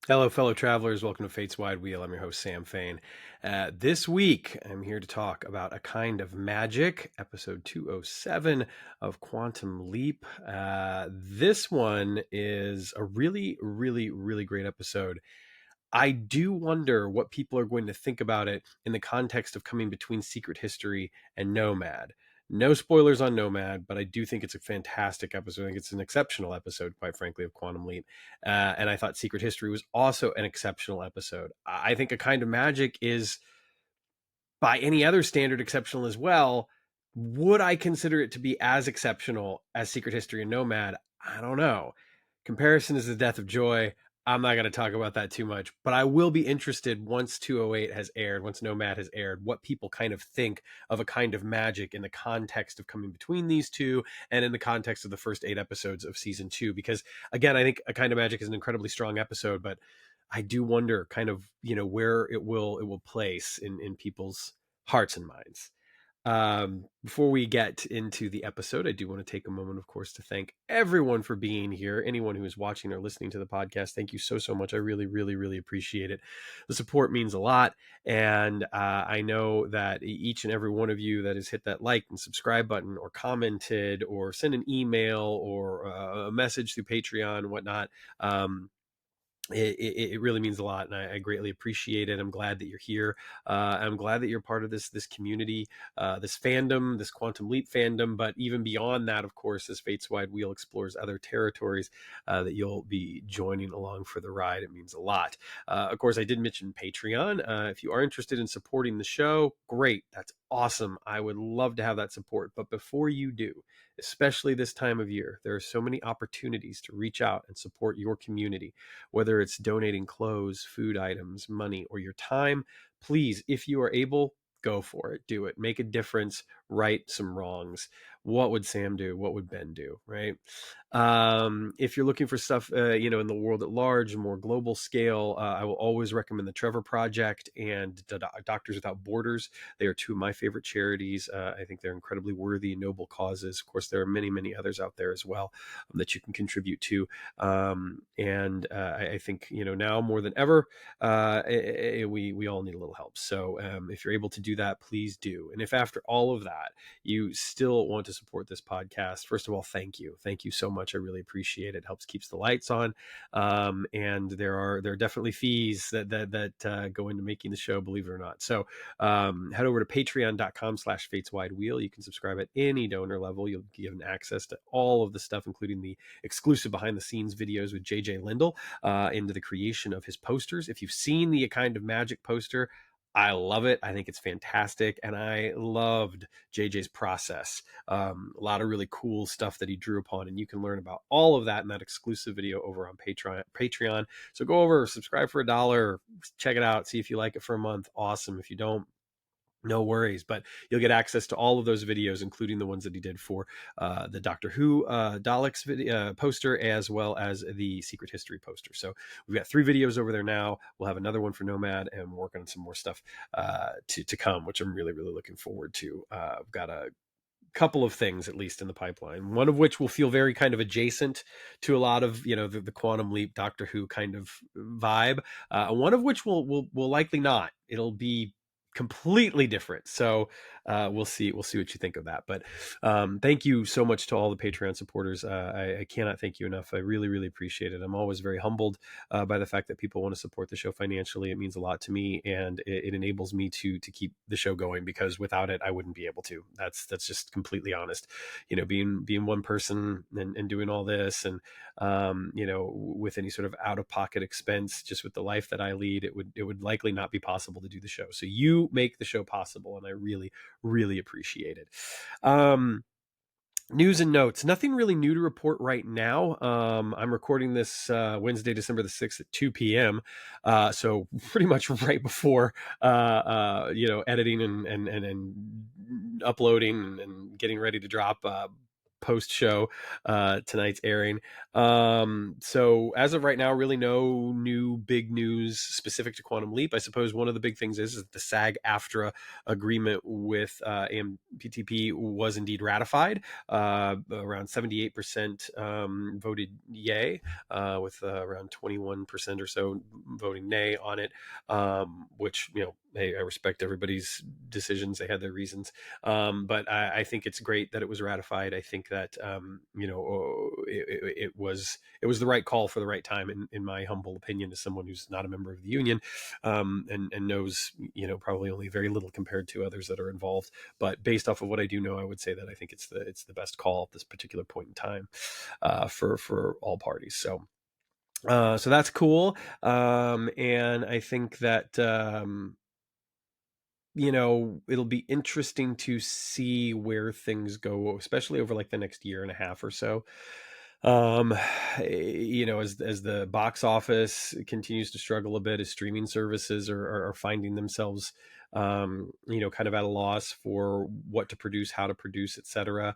Hello, fellow travelers. Welcome to Fate's Wide Wheel. I'm your host, Sam Fain. This week, I'm here to talk about A Kind of Magic, episode 207 of Quantum Leap. This one is a really great episode. I do wonder what people are going to think about it in the context of coming between Secret History and Nomad. No spoilers on Nomad, but I do think it's a fantastic episode. I think it's an exceptional episode, quite frankly, of Quantum Leap. And I thought Secret History was also an exceptional episode. I think A Kind of Magic is, by any other standard, exceptional as well. Would I consider it to be as exceptional as Secret History and Nomad? I don't know. Comparison is the death of joy. I'm not going to talk about that too much, but I will be interested once 208 has aired, once Nomad has aired, what people kind of think of A Kind of Magic in the context of coming between these two and in the context of the first 8 episodes of season 2. Because again, I think A Kind of Magic is an incredibly strong episode, but I do wonder kind of, where it will place in people's hearts and minds. Before we get into the episode, I do want to take a moment, of course, to thank everyone for being here. Anyone who is watching or listening to the podcast, thank you so much. I really appreciate it. The support means a lot. And I know that each and every one of you that has hit that like and subscribe button or commented or sent an email or a message through Patreon and whatnot, it really means a lot, and I greatly appreciate it. I'm glad that you're here. I'm glad that you're part of this community, this fandom, this Quantum Leap fandom. But even beyond that, of course, as Fate's Wide Wheel explores other territories, that you'll be joining along for the ride. It means a lot. Of course, I did mention Patreon. If you are interested in supporting the show, great. That's awesome. I would love to have that support. But before you do, especially this time of year, there are so many opportunities to reach out and support your community, whether it's donating clothes, food items, money, or your time. Please, if you are able, go for it. Do it. Make a difference. Right some wrongs. What would Sam do? What would Ben do? Right. If you're looking for stuff, in the world at large, more global scale, I will always recommend the Trevor Project and Doctors Without Borders. They are two of my favorite charities. I think they're incredibly worthy and noble causes. Of course, there are many others out there as well, that you can contribute to. And I think, now more than ever, we all need a little help. So if you're able to do that, please do. And if after all of that, you still want to support this podcast, first of all, thank you. Thank you so much. I really appreciate it. It helps keeps the lights on. And there are definitely fees that go into making the show, believe it or not. So head over to patreon.com/fateswidewheel. You can subscribe at any donor level. You'll be given access to all of the stuff, including the exclusive behind the scenes videos with JJ Lindell, into the creation of his posters. If you've seen the A Kind of Magic poster, I love it. I think it's fantastic. And I loved JJ's process. A lot of really cool stuff that he drew upon. And you can learn about all of that in that exclusive video over on Patreon. So go over, subscribe for $1, check it out, see if you like it for a month. Awesome. If you don't, no worries, but you'll get access to all of those videos, including the ones that he did for the Doctor Who Daleks video, poster, as well as the Secret History poster. So we've got 3 videos over there now. We'll have another one for Nomad, and we're working on some more stuff to come, which I'm really looking forward to. I've got a couple of things at least in the pipeline, one of which will feel very kind of adjacent to a lot of the Quantum Leap Doctor Who kind of vibe, one of which will likely not. It'll be completely different. So we'll see what you think of that. But thank you so much to all the Patreon supporters. I cannot thank you enough. I really appreciate it. I'm always very humbled by the fact that people want to support the show financially. It means a lot to me, and it enables me to keep the show going, because without it I wouldn't be able to. That's just completely honest. Being one person and doing all this, and with any sort of out of pocket expense, just with the life that I lead, it would likely not be possible to do the show. So you make the show possible, and I really appreciate it. News and notes. Nothing really new to report right now. I'm recording this Wednesday, December the 6th at 2 p.m. So pretty much right before editing and uploading and getting ready to drop. post show tonight's airing. So as of right now, really no new big news specific to Quantum Leap. I suppose one of the big things is that the SAG-AFTRA agreement with AMPTP was indeed ratified. Around 78% voted yay, with around 21% or so voting nay on it, which, hey, I respect everybody's decisions. They had their reasons. But I think it's great that it was ratified. I think that, it was the right call for the right time, in my humble opinion, as someone who's not a member of the union, and knows, probably only very little compared to others that are involved. But based off of what I do know, I would say that I think it's the best call at this particular point in time, for all parties. So that's cool. And I think that, it'll be interesting to see where things go, especially over like the next year and a half or so. um as the box office continues to struggle a bit, as streaming services are finding themselves, kind of at a loss for what to produce, how to produce, etc.,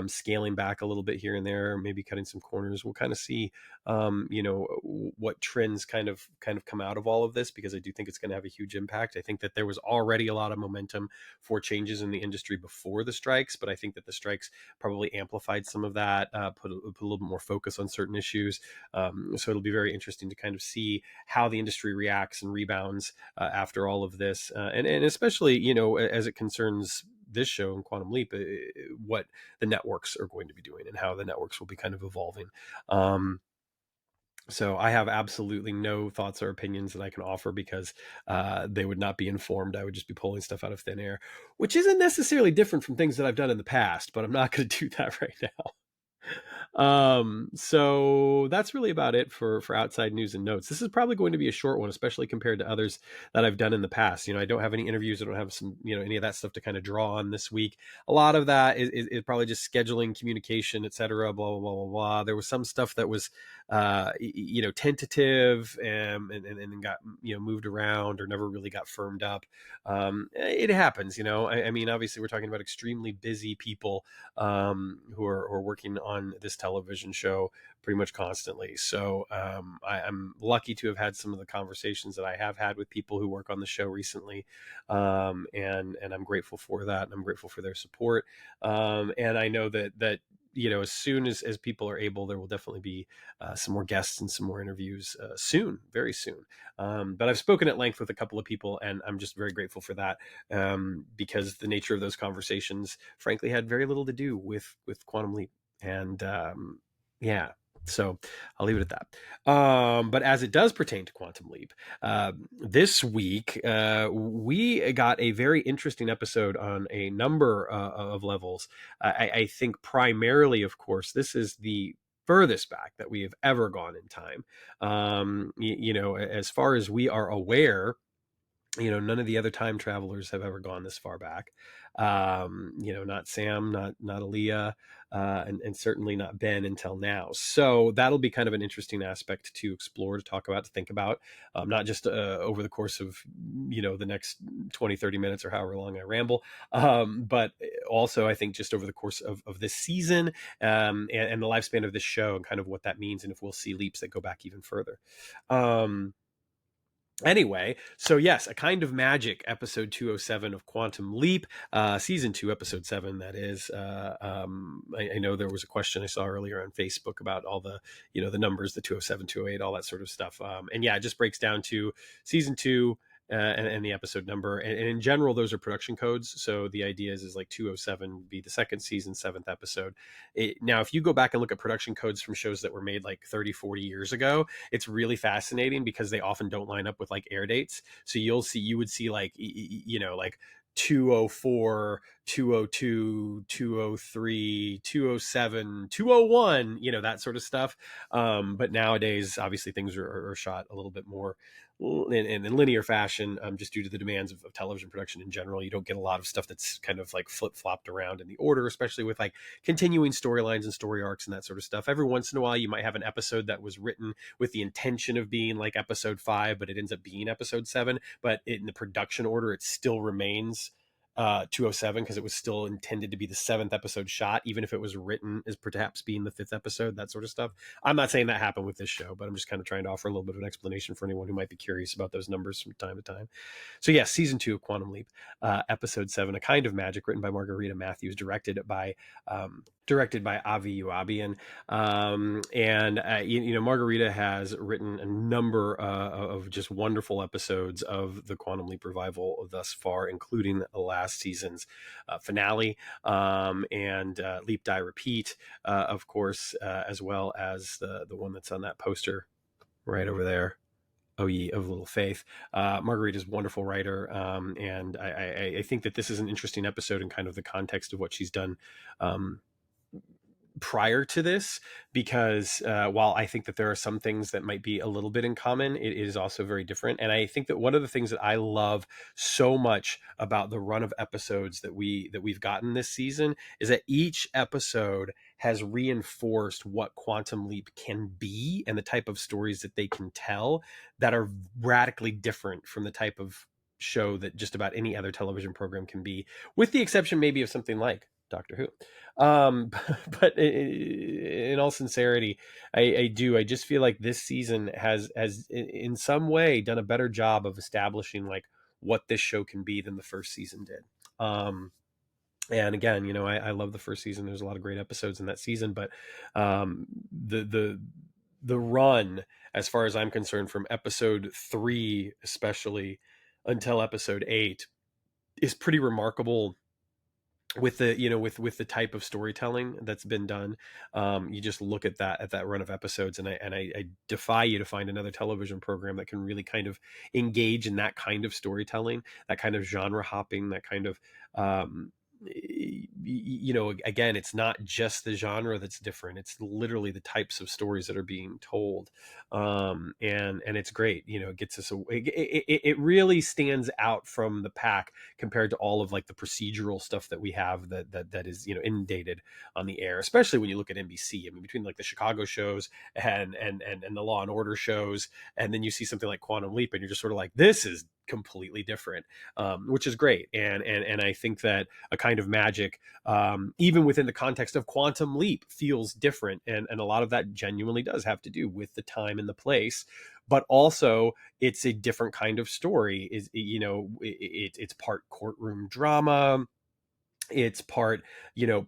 scaling back a little bit here and there, maybe cutting some corners. We'll kind of see, what trends kind of come out of all of this, because I do think it's going to have a huge impact. I think that there was already a lot of momentum for changes in the industry before the strikes, but I think that the strikes probably amplified some of that, put a little bit more focus on certain issues. So it'll be very interesting to kind of see how the industry reacts and rebounds after all of this, and especially, as it concerns this show and Quantum Leap, what the networks are going to be doing and how the networks will be kind of evolving. So I have absolutely no thoughts or opinions that I can offer, because they would not be informed. I would just be pulling stuff out of thin air, which isn't necessarily different from things that I've done in the past, but I'm not going to do that right now. So that's really about it for outside news and notes. This is probably going to be a short one, especially compared to others that I've done in the past. I don't have any interviews. I don't have any of that stuff to kind of draw on this week. A lot of that is probably just scheduling, communication, etc. Blah blah blah blah blah. There was some stuff that was, tentative, and got, moved around, or never really got firmed up. It happens. I mean, obviously, we're talking about extremely busy people, who are working on this television show pretty much constantly. So I'm lucky to have had some of the conversations that I have had with people who work on the show recently, and I'm grateful for that, and I'm grateful for their support. And I know that as soon as people are able, there will definitely be some more guests and some more interviews soon, very soon. But I've spoken at length with a couple of people, and I'm just very grateful for that, because the nature of those conversations, frankly, had very little to do with Quantum Leap. And yeah, so I'll leave it at that. But as it does pertain to Quantum Leap, this week we got a very interesting episode on a number of levels. I think primarily, of course, this is the furthest back that we have ever gone in time. As far as we are aware, none of the other time travelers have ever gone this far back. Not Sam, not Aaliyah, and certainly not Ben until now. So that'll be kind of an interesting aspect to explore, to talk about, to think about, not just over the course of, the next 20-30 minutes or however long I ramble, but also I think just over the course of this season, and the lifespan of this show, and kind of what that means, and if we'll see leaps that go back even further. Anyway, so yes, A Kind of Magic, episode 207 of Quantum Leap, season 2, episode 7, that is. I know there was a question I saw earlier on Facebook about all the, the numbers, the 207, 208, all that sort of stuff. And yeah, it just breaks down to season 2, and the episode number, and in general, those are production codes. So the idea is like 207 would be the second season, 7th episode. Now, if you go back and look at production codes from shows that were made like 30-40 years ago, it's really fascinating, because they often don't line up with like air dates. So you would see like, like 204, 202, 203, 207, 201, that sort of stuff. But nowadays, obviously, things are shot a little bit more in linear fashion, just due to the demands of television production in general. You don't get a lot of stuff that's kind of like flip-flopped around in the order, especially with like continuing storylines and story arcs and that sort of stuff. Every once in a while, you might have an episode that was written with the intention of being like episode 5, but it ends up being episode 7. But in the production order, it still remains 207, because it was still intended to be the 7th episode shot, even if it was written as perhaps being the 5th episode, that sort of stuff. I'm not saying that happened with this show, but I'm just kind of trying to offer a little bit of an explanation for anyone who might be curious about those numbers from time to time. So yes, season 2 of Quantum Leap, episode 7, A Kind of Magic, written by Margarita Matthews, directed by Avi Uabian. Margarita has written a number of just wonderful episodes of the Quantum Leap revival thus far, including last season's finale, and Leap, Die, Repeat, of course, as well as the one that's on that poster right over there. Oh, Ye of Little Faith. Margarita's a wonderful writer, and I think that this is an interesting episode in kind of the context of what she's done prior to this, because while I think that there are some things that might be a little bit in common, it is also very different. And I think that one of the things that I love so much about the run of episodes that we've gotten this season is that each episode has reinforced what Quantum Leap can be and the type of stories that they can tell that are radically different from the type of show that just about any other television program can be, with the exception maybe of something like Doctor Who. But in all sincerity, I just feel like this season has in some way done a better job of establishing like what this show can be than the first season did. And again, I love the first season. There's a lot of great episodes in that season, but the run, as far as I'm concerned, from episode 3 especially until episode 8, is pretty remarkable with the with the type of storytelling that's been done. You just look at that run of episodes, and I defy you to find another television program that can really kind of engage in that kind of storytelling, that kind of genre hopping, that kind of again, it's not just the genre that's different, it's literally the types of stories that are being told. And it's great. It gets us it really stands out from the pack compared to all of like the procedural stuff that we have that is inundated on the air, especially when you look at NBC. I mean, between like the Chicago shows and the Law and Order shows, and then you see something like Quantum Leap, and you're just sort of like, this is completely different, which is great. And I think that A Kind of Magic, even within the context of Quantum Leap, feels different, and a lot of that genuinely does have to do with the time and the place, but also it's a different kind of story. It's part courtroom drama, it's part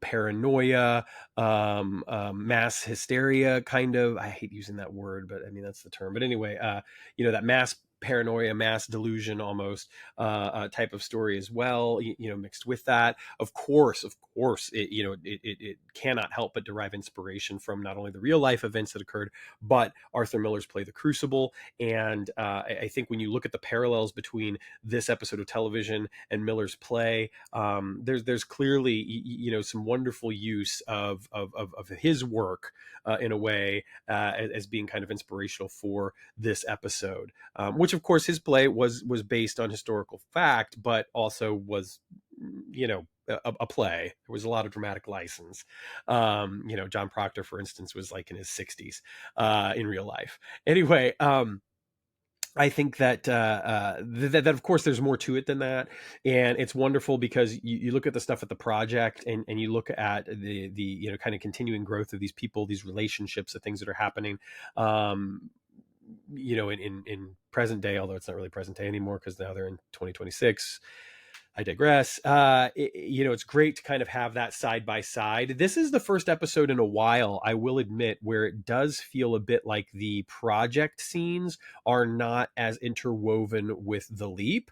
paranoia, mass hysteria, kind of. I hate using that word, but I mean that's the term. But anyway, that mass paranoia, mass delusion almost, type of story as well, mixed with that. Of course it cannot help but derive inspiration from not only the real life events that occurred, but Arthur Miller's play The Crucible. And I think when you look at the parallels between this episode of television and Miller's play, there's clearly some wonderful use of his work in a way, as being kind of inspirational for this episode, which of course his play was based on historical fact, but also was a play. There was a lot of dramatic license. John Proctor, for instance, was like in his 60s in real life. Anyway, I think that that of course there's more to it than that, and it's wonderful because you look at the stuff at the project, and you look at the kind of continuing growth of these people, these relationships, the things that are happening. In present day, although it's not really present day anymore because now they're in 2026. I digress. It's great to kind of have that side by side. This is the first episode in a while, I will admit, where it does feel a bit like the project scenes are not as interwoven with the leap.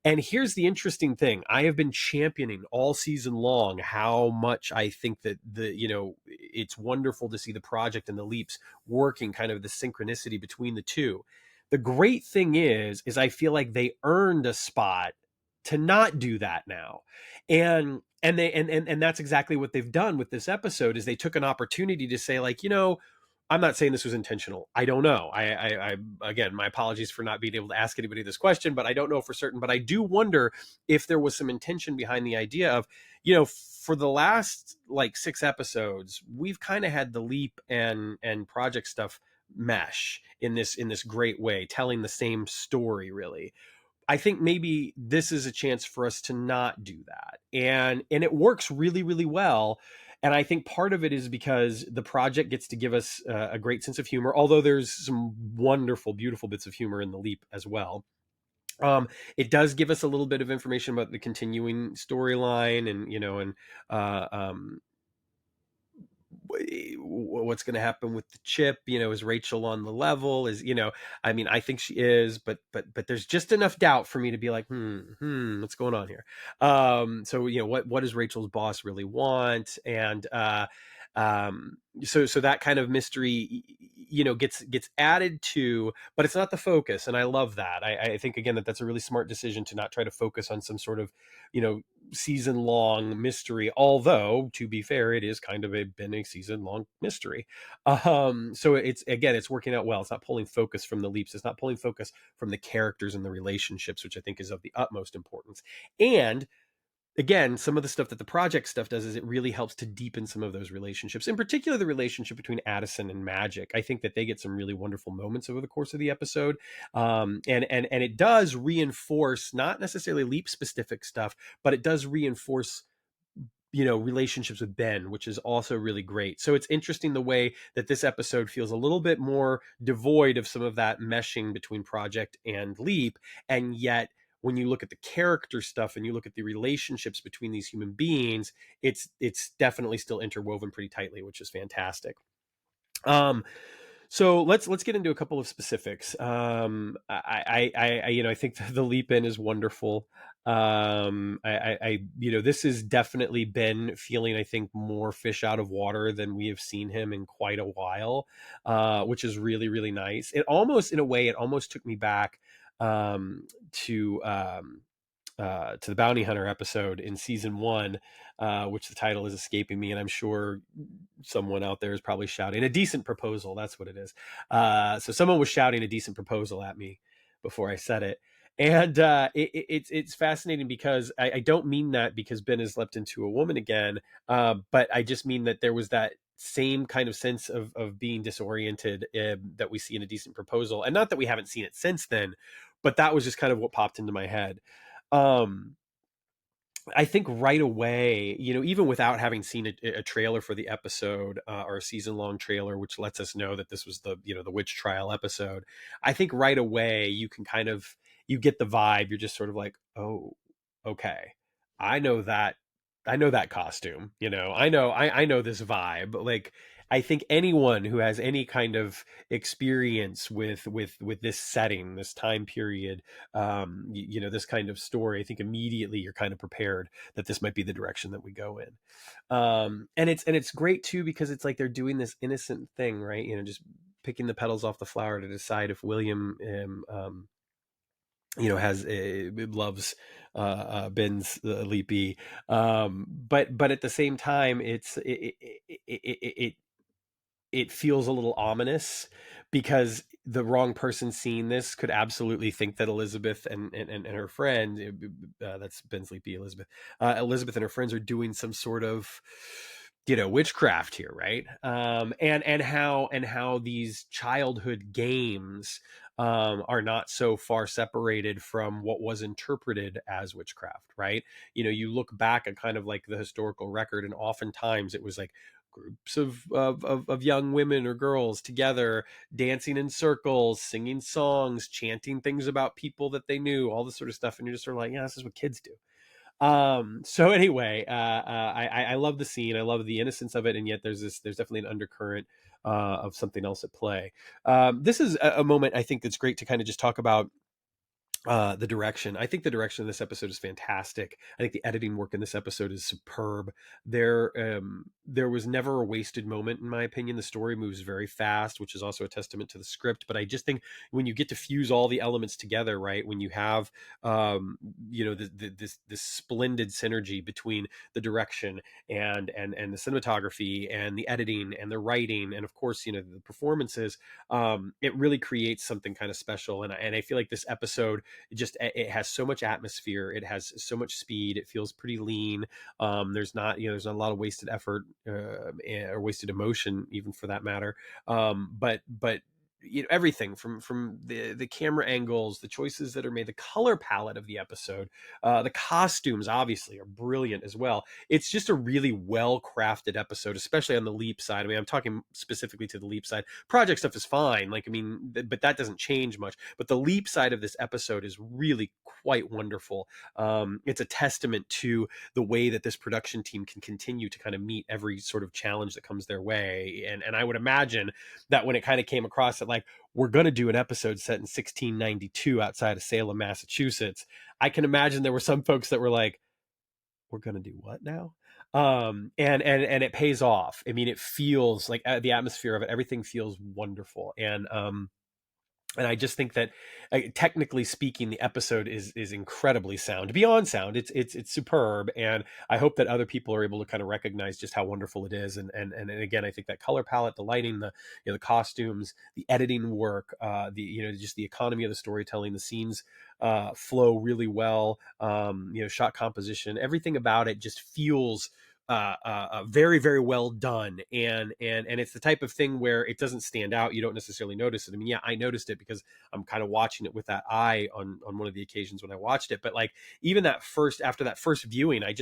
And here's the interesting thing. I have been championing all season long how much I think that it's wonderful to see the project and the leaps working, kind of the synchronicity between the two. The great thing is I feel like they earned a spot to not do that now. And that's exactly what they've done with this episode, is they took an opportunity to say, like, I'm not saying this was intentional. I don't know. I again, my apologies for not being able to ask anybody this question, but I don't know for certain. But I do wonder if there was some intention behind the idea of, for the last like 6 episodes, we've kind of had the leap and project stuff mesh in this great way, telling the same story really. I think maybe this is a chance for us to not do that. And it works really, really well. And I think part of it is because the project gets to give us a great sense of humor, although there's some wonderful, beautiful bits of humor in the leap as well. It does give us a little bit of information about the continuing storyline, and uh, um, what's going to happen with the chip. Is Rachel on the level? I mean, I think she is, but there's just enough doubt for me to be like, what's going on here? So what does Rachel's boss really want? And so that kind of mystery gets added to, but it's not the focus, and I love that. I think again that's a really smart decision to not try to focus on some sort of you know season long mystery, although to be fair it is kind of been a season long mystery. So it's working out well. It's not pulling focus from the leaps, it's not pulling focus from the characters and the relationships, which I think is of the utmost importance. And again, some of the stuff that the project stuff does is it really helps to deepen some of those relationships, in particular the relationship between Addison and Magic. I think that they get some really wonderful moments over the course of the episode. And it does reinforce not necessarily leap specific stuff, but it does reinforce relationships with Ben, which is also really great. So it's interesting the way that this episode feels a little bit more devoid of some of that meshing between Project and Leap, and yet when you look at the character stuff and you look at the relationships between these human beings, it's definitely still interwoven pretty tightly, which is fantastic. um so let's get into a couple of specifics. I think the leap in is wonderful. This has definitely been feeling, I think, more fish out of water than we have seen him in quite a while, which is really, really nice. It almost, in a way, it almost took me back to the bounty hunter episode in season 1, which the title is escaping me, and I'm sure someone out there is probably shouting a decent proposal. That's what it is. So someone was shouting a decent proposal at me before I said it. And it's fascinating because I don't mean that because Ben has leapt into a woman again, but I just mean that there was that same kind of sense of being disoriented that we see in a decent proposal, and not that we haven't seen it since then, but that was just kind of what popped into my head. um I think right away, even without having seen a trailer for the episode, or a season long trailer, which lets us know that this was the witch trial episode, I think right away you get the vibe. You're just sort of like, oh, okay, I know that, I know that costume. I know this vibe. Like, I think anyone who has any kind of experience with this setting, this time period, this kind of story, I think immediately you're kind of prepared that this might be the direction that we go in. And it's great too, because it's like they're doing this innocent thing, right? Just picking the petals off the flower to decide if William has loves Ben's Leapy. But at the same time, it feels a little ominous, because the wrong person seeing this could absolutely think that Elizabeth and her friend, that's Ben Sleepy, Elizabeth and her friends are doing some sort of witchcraft here, right? And how these childhood games are not so far separated from what was interpreted as witchcraft, right? You look back at kind of like the historical record, and oftentimes it was like groups of young women or girls together, dancing in circles, singing songs, chanting things about people that they knew, all this sort of stuff. And you're just sort of like, yeah, this is what kids do. So anyway, I love the scene. I love the innocence of it, and yet there's definitely an undercurrent of something else at play. This is a moment I think that's great to kind of just talk about the direction. I think the direction of this episode is fantastic. I think the editing work in this episode is superb. There was never a wasted moment, in my opinion. The story moves very fast, which is also a testament to the script. But I just think when you get to fuse all the elements together, right? When you have, this splendid synergy between the direction and the cinematography and the editing and the writing, and of course, the performances, it really creates something kind of special. And I feel like this episode, it has so much atmosphere, it has so much speed, it feels pretty lean. There's not a lot of wasted effort, or wasted emotion, even for that matter. But everything from the camera angles, the choices that are made, the color palette of the episode, the costumes obviously are brilliant as well. It's just a really well crafted episode, especially on the leap side. I mean, I'm talking specifically to the leap side. Project stuff is fine, like, I mean, but that doesn't change much. But the leap side of this episode is really quite wonderful. It's a testament to the way that this production team can continue to kind of meet every sort of challenge that comes their way. And I would imagine that when it kind of came across that, like, we're going to do an episode set in 1692 outside of Salem, Massachusetts, I can imagine there were some folks that were like, we're going to do what now? And it pays off. I mean, it feels like the atmosphere of it, everything feels wonderful. And I just think that, technically speaking, the episode is incredibly sound. Beyond sound, it's superb, and I hope that other people are able to kind of recognize just how wonderful it is. And again, I think that color palette, the lighting, the costumes, the editing work, just the economy of the storytelling, the scenes flow really well. Shot composition, everything about it just feels very, very well done. And it's the type of thing where it doesn't stand out. You don't necessarily notice it. I mean, yeah, I noticed it because I'm kind of watching it with that eye on one of the occasions when I watched it. But like, even after that first viewing, I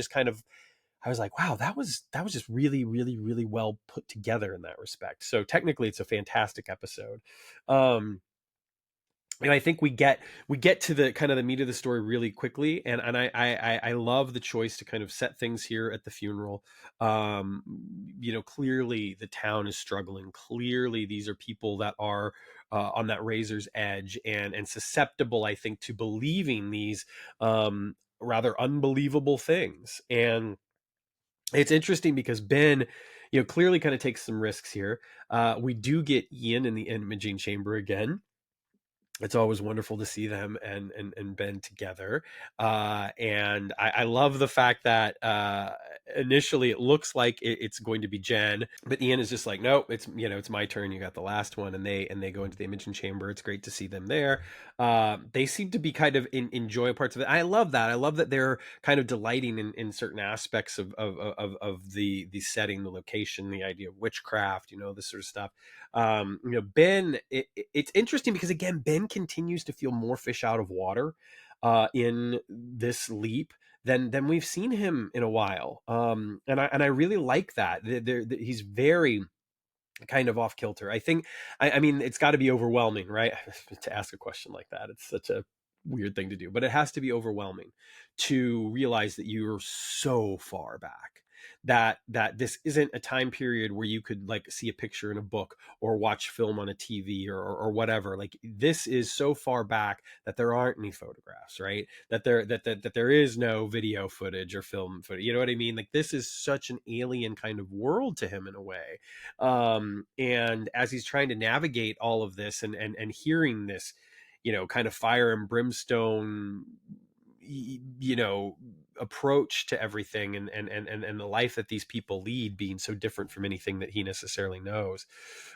was like, wow, that was just really, really, really well put together in that respect. So technically it's a fantastic episode. And I think we get to the kind of the meat of the story really quickly, and I love the choice to kind of set things here at the funeral. Clearly the town is struggling. Clearly these are people that are on that razor's edge and susceptible, I think, to believing these rather unbelievable things. And it's interesting because Ben, clearly kind of takes some risks here. We do get Ian in the imaging chamber again. It's always wonderful to see them and Ben together. And I love the fact that initially it looks like it's going to be Jen, but Ian is just like, nope, it's my turn. You got the last one. And they go into the imaging chamber. It's great to see them there. They seem to be kind of enjoy parts of it. I love that. I love that they're kind of delighting in certain aspects of the setting, the location, the idea of witchcraft, this sort of stuff. Ben, it's interesting because, again, Ben continues to feel more fish out of water in this leap than we've seen him in a while. And I really like that. He's very kind of off kilter. I think, I mean, it's got to be overwhelming, right? To ask a question like that. It's such a weird thing to do, but it has to be overwhelming to realize that you're so far back, that this isn't a time period where you could like see a picture in a book or watch film on a TV or whatever. Like, this is so far back that there aren't any photographs, right? That there is no video footage or film footage. You know what I mean? Like, this is such an alien kind of world to him in a way. And as he's trying to navigate all of this and hearing this, kind of fire and brimstone, approach to everything, and the life that these people lead being so different from anything that he necessarily knows.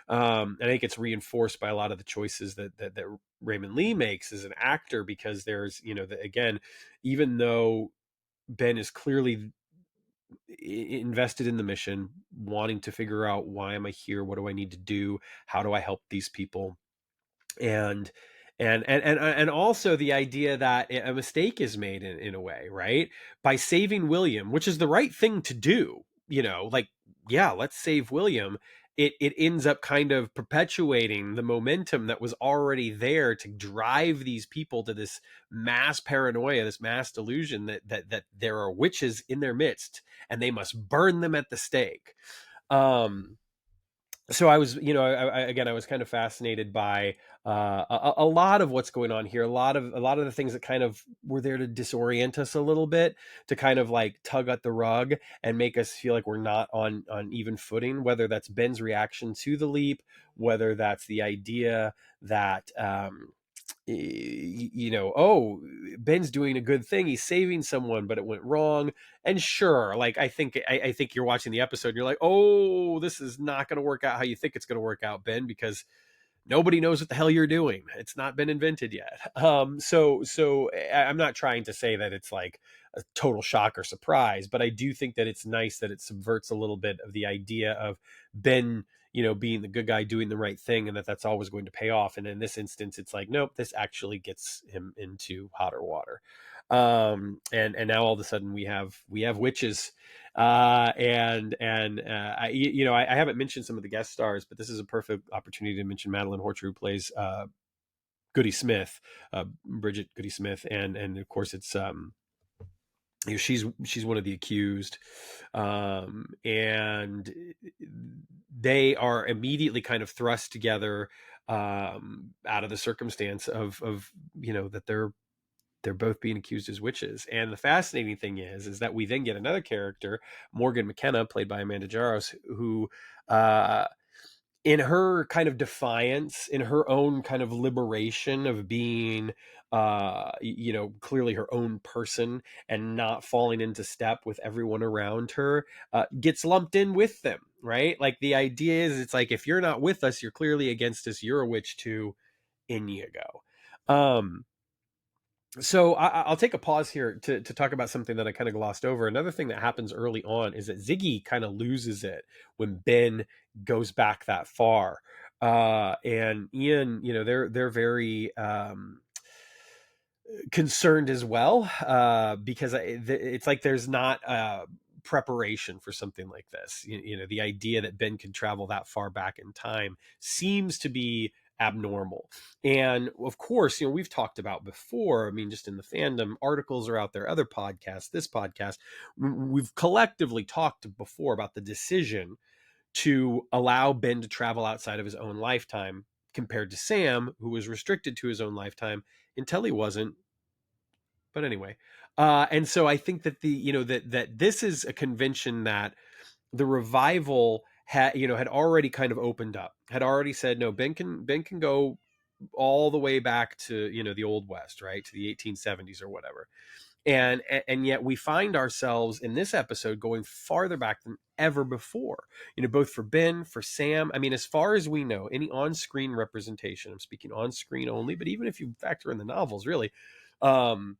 I think it's reinforced by a lot of the choices that Raymond Lee makes as an actor, because there's, again, even though Ben is clearly invested in the mission, wanting to figure out, why am I here? What do I need to do? How do I help these people? And also the idea that a mistake is made in a way, right? By saving William, which is the right thing to do, like, yeah, let's save William. It ends up kind of perpetuating the momentum that was already there to drive these people to this mass paranoia, this mass delusion that there are witches in their midst and they must burn them at the stake. So I was, again, I was kind of fascinated by a lot of what's going on here. A lot of the things that kind of were there to disorient us a little bit, to kind of like tug at the rug and make us feel like we're not on even footing. Whether that's Ben's reaction to the leap, whether that's the idea that oh, Ben's doing a good thing, he's saving someone, but it went wrong. And sure, like, I think you're watching the episode and you're like, oh, this is not going to work out how you think it's going to work out, Ben, because nobody knows what the hell you're doing. It's not been invented yet. So I'm not trying to say that it's like a total shock or surprise, but I do think that it's nice that it subverts a little bit of the idea of Ben, being the good guy, doing the right thing, and that's always going to pay off. And in this instance, it's like, nope, this actually gets him into hotter water. And now all of a sudden we have witches. I haven't mentioned some of the guest stars, but this is a perfect opportunity to mention Madeline Horcher, who plays Goody Smith, Bridget Goody Smith, and of course it's she's one of the accused, and they are immediately kind of thrust together out of the circumstance of that they're both being accused as witches. And the fascinating thing is that we then get another character, Morgan McKenna, played by Amanda Jaros, who in her kind of defiance, in her own kind of liberation of being clearly her own person and not falling into step with everyone around her, gets lumped in with them, right? Like, the idea is, it's like, if you're not with us, you're clearly against us, you're a witch too, in you go. So I'll take a pause here to talk about something that I kind of glossed over. Another thing that happens early on is that Ziggy kind of loses it when Ben goes back that far. And Ian, they're very concerned as well, because it's like there's not preparation for something like this. The idea that Ben can travel that far back in time seems to be abnormal. And of course, we've talked about before, I mean, just in the fandom, articles are out there, other podcasts, this podcast, we've collectively talked before about the decision to allow Ben to travel outside of his own lifetime, compared to Sam, who was restricted to his own lifetime until he wasn't. But anyway, and so I think that that this is a convention that the revival had already kind of opened up, had already said, no, Ben can go all the way back to the Old West, right, to the 1870s or whatever. And yet we find ourselves in this episode going farther back than ever before, both for Ben, for Sam. I mean, as far as we know, any on-screen representation, I'm speaking on-screen only, but even if you factor in the novels, really, no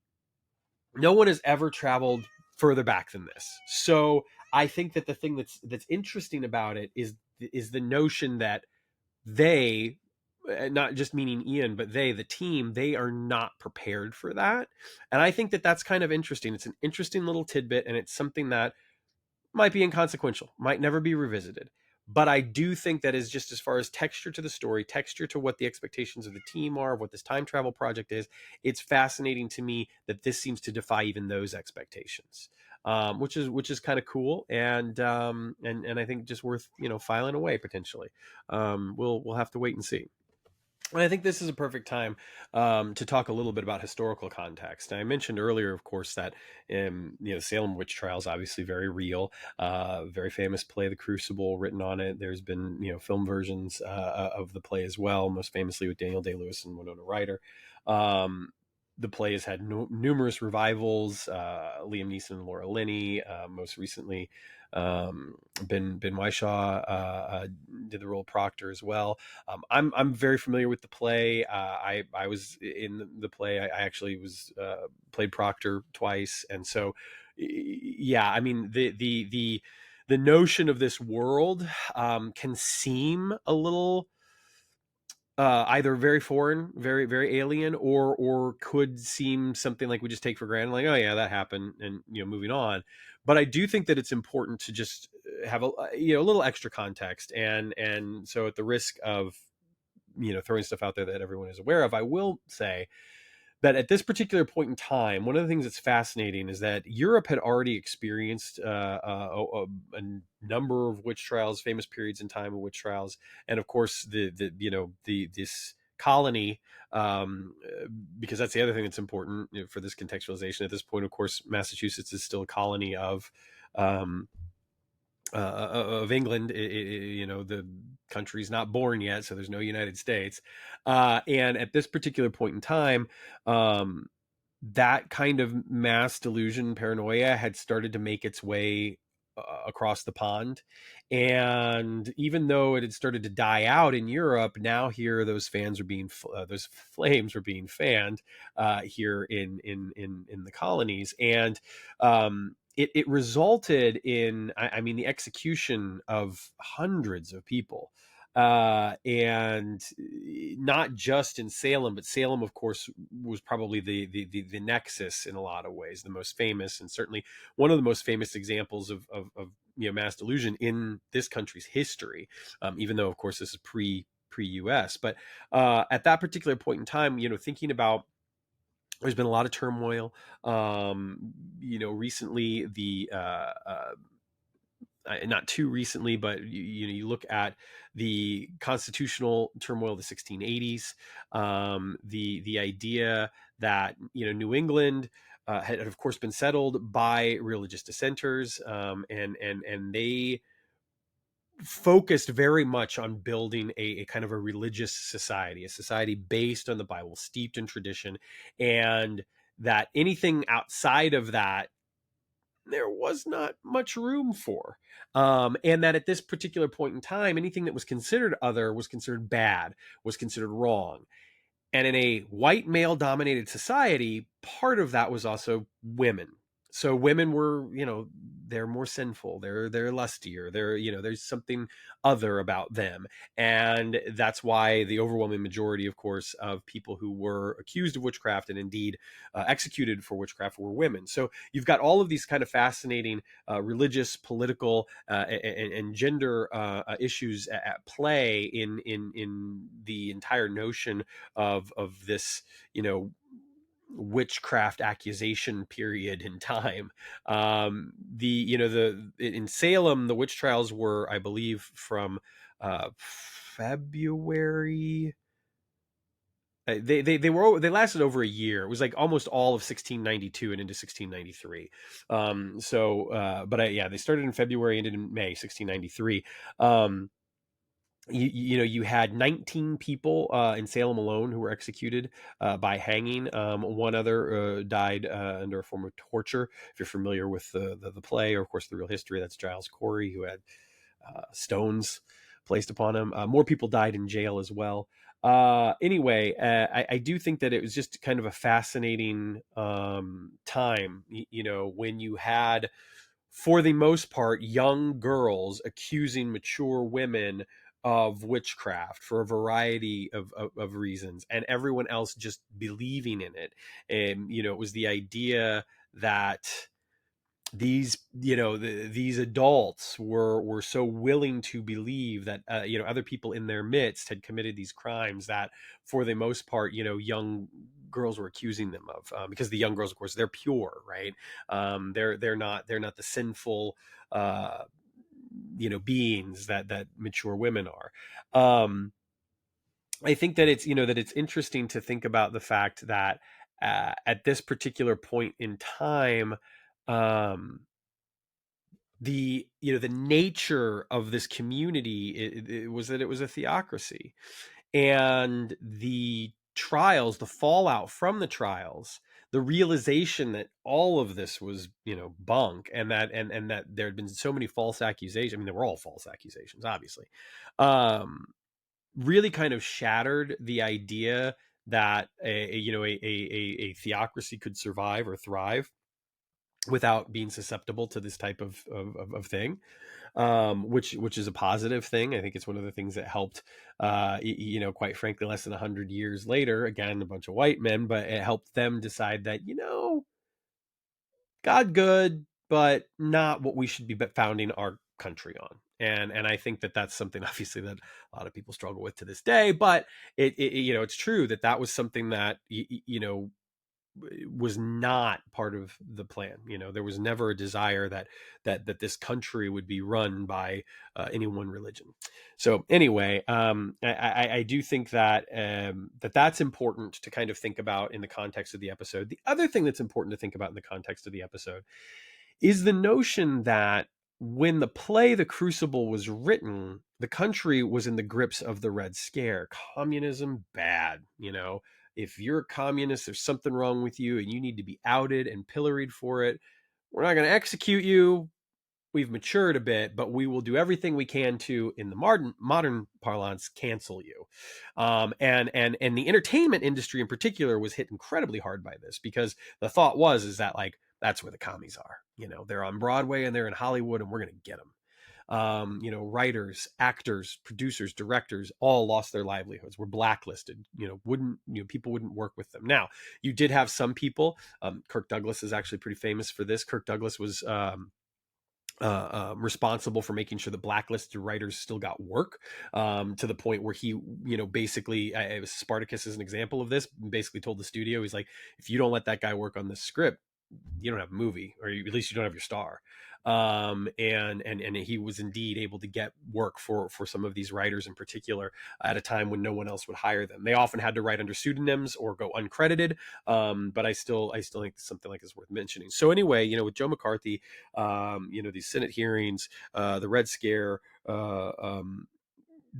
one has ever traveled further back than this. So I think that the thing that's interesting about it is the notion that they, not just meaning Ian, but the team, they are not prepared for that. And I think that that's kind of interesting. It's an interesting little tidbit, and it's something that might be inconsequential, might never be revisited. But I do think that is just, as far as texture to the story, texture to what the expectations of the team are, what this time travel project is, it's fascinating to me that this seems to defy even those expectations, which is kind of cool, and I think just worth filing away potentially. We'll have to wait and see. And I think this is a perfect time to talk a little bit about historical context. And I mentioned earlier, of course, that Salem witch trials, obviously very real, very famous play, The Crucible, written on it. There's been film versions of the play as well, most famously with Daniel Day-Lewis and Winona Ryder. The play has had numerous revivals. Liam Neeson and Laura Linney, most recently. Ben Whishaw did the role of Proctor as well. I'm very familiar with the play. I was in the play. I actually was played Proctor twice, and so yeah. I mean, the notion of this world can seem a little either very foreign, very very alien, or could seem something like we just take for granted, like, oh yeah, that happened, and moving on. But I do think that it's important to just have a little extra context, and so, at the risk of throwing stuff out there that everyone is aware of, I will say that at this particular point in time, one of the things that's fascinating is that Europe had already experienced a number of witch trials, famous periods in time of witch trials, and of course this colony, because that's the other thing that's important for this contextualization. At this point, of course, Massachusetts is still a colony of England. The country's not born yet, so there's no United States. And at this particular point in time, that kind of mass delusion, paranoia, had started to make its way across the pond. And even though it had started to die out in Europe, now here those flames were being fanned here in the colonies. And it resulted in, I mean, the execution of hundreds of people. And not just in Salem, but Salem, of course, was probably the nexus in a lot of ways, the most famous, and certainly one of the most famous examples of mass delusion in this country's history. Even though, of course, this is pre US, but at that particular point in time, thinking about, there's been a lot of turmoil. Recently, not too recently, but you look at the constitutional turmoil of the 1680s, the idea that New England had of course been settled by religious dissenters, and they focused very much on building a kind of a religious society, a society based on the Bible, steeped in tradition, and that anything outside of that there was not much room for. And that at this particular point in time, anything that was considered other was considered bad, was considered wrong. And in a white male dominated society, part of that was also women. So women were, they're more sinful, they're lustier, there's something other about them. And that's why the overwhelming majority, of course, of people who were accused of witchcraft and indeed executed for witchcraft were women. So you've got all of these kind of fascinating religious, political, and gender issues at play in the entire notion of this, witchcraft accusation period in time. The in Salem, the witch trials were, I believe, from February. They lasted over a year. It was like almost all of 1692 and into 1693. They started in February and ended in May 1693. You had 19 people in Salem alone who were executed by hanging. One other died under a form of torture. If you're familiar with the play, or of course the real history, that's Giles Corey, who had stones placed upon him. More people died in jail as well. Anyway, I do think that it was just kind of a fascinating time, when you had, for the most part, young girls accusing mature women of witchcraft for a variety of reasons, and everyone else just believing in it. And it was the idea that these these adults were so willing to believe that other people in their midst had committed these crimes that, for the most part, young girls were accusing them of, because the young girls, of course, they're pure, right? They're not the sinful beings that mature women are. I think that it's interesting to think about the fact that at this particular point in time, the nature of this community, it was that it was a theocracy, and the trials, the fallout from the trials, the realization that all of this was bunk, and that there had been so many false accusations. I mean, they were all false accusations, obviously. Really kind of shattered the idea that a theocracy could survive or thrive without being susceptible to this type of thing, which is a positive thing. I think it's one of the things that helped, quite frankly, less than 100 years later, again, a bunch of white men, but it helped them decide that, God good, but not what we should be founding our country on. And I think that that's something, obviously, that a lot of people struggle with to this day, but it's true that was something that, was not part of the plan. There was never a desire that this country would be run by any one religion. So anyway, I do think that that's important to kind of think about in the context of the episode. The other thing that's important to think about in the context of the episode is the notion that when the play The Crucible was written, the country was in the grips of the Red Scare. Communism, bad. If you're a communist, there's something wrong with you and you need to be outed and pilloried for it. We're not going to execute you. We've matured a bit, but we will do everything we can to, in the modern parlance, cancel you. And the entertainment industry in particular was hit incredibly hard by this, because the thought is that, like, That's where the commies are. They're on Broadway and they're in Hollywood, and we're going to get them. Writers, actors, producers, directors all lost their livelihoods, were blacklisted, people wouldn't work with them. Now, you did have some people, Kirk Douglas is actually pretty famous for this. Kirk Douglas was responsible for making sure the blacklisted writers still got work, to the point where he, basically, Spartacus is an example of this, basically told the studio, he's like, if you don't let that guy work on this script, you don't have a movie, or at least you don't have your star. And he was indeed able to get work for some of these writers in particular, at a time when no one else would hire them. They often had to write under pseudonyms or go uncredited. But I still think something like this is worth mentioning. So anyway, with Joe McCarthy, these Senate hearings, the Red Scare,